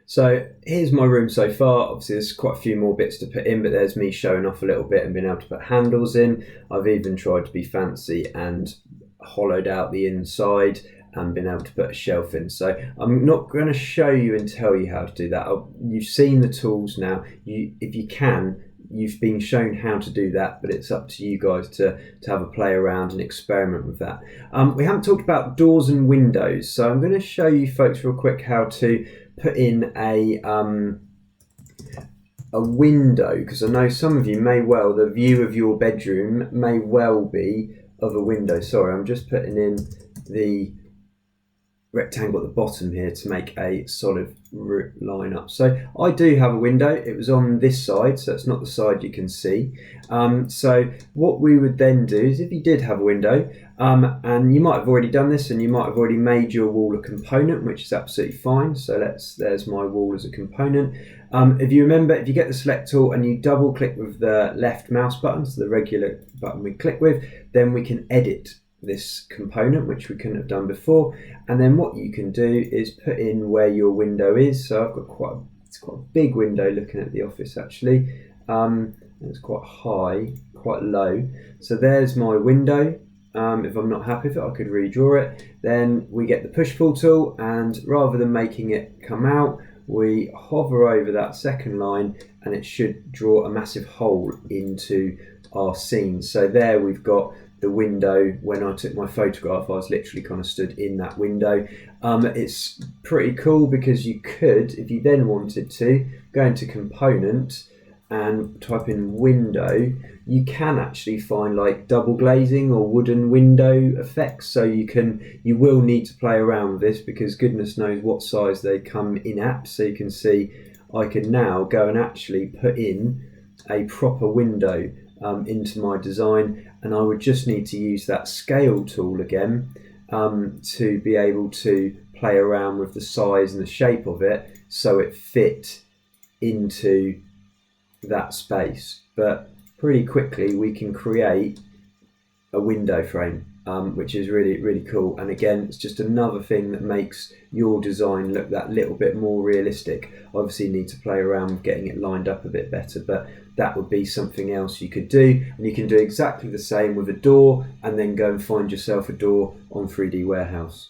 So here's my room so far. Obviously there's quite a few more bits to put in, but there's me showing off a little bit and being able to put handles in. I've even tried to be fancy and hollowed out the inside and been able to put a shelf in. So I'm not going to show you and tell you how to do that. You've seen the tools now. If you can, you've been shown how to do that, but it's up to you guys to have a play around and experiment with that. We haven't talked about doors and windows, so I'm going to show you folks real quick how to put in a window, because I know some of you may well, the view of your bedroom may well be of a window. Sorry, I'm just putting in the rectangle at the bottom here to make a solid line up. So I do have a window. It was on this side, so it's not the side you can see. So what we would then do is, if you did have a window, and you might have already done this and you might have already made your wall a component, which is absolutely fine. So there's my wall as a component. If you remember, if you get the select tool and you double click with the left mouse button, so the regular button we click with, then we can edit this component, which we couldn't have done before. And then what you can do is put in where your window is. So I've got it's quite a big window looking at the office actually. It's quite high, quite low. So there's my window. If I'm not happy with it, I could redraw it. Then we get the push pull tool, and rather than making it come out, we hover over that second line and it should draw a massive hole into our scene. So there we've got the window. When I took my photograph, I was literally kind of stood in that window. It's pretty cool because you could, if you then wanted to, go into component and type in window, you can actually find like double glazing or wooden window effects. So you will need to play around with this, because goodness knows what size they come in at. So you can see I can now go and actually put in a proper window into my design, and I would just need to use that scale tool again to be able to play around with the size and the shape of it so it fit into that space. But pretty quickly we can create a window frame, which is really, really cool. And again, it's just another thing that makes your design look that little bit more realistic. Obviously you need to play around with getting it lined up a bit better, but that would be something else you could do. And you can do exactly the same with a door, and then go and find yourself a door on 3D Warehouse.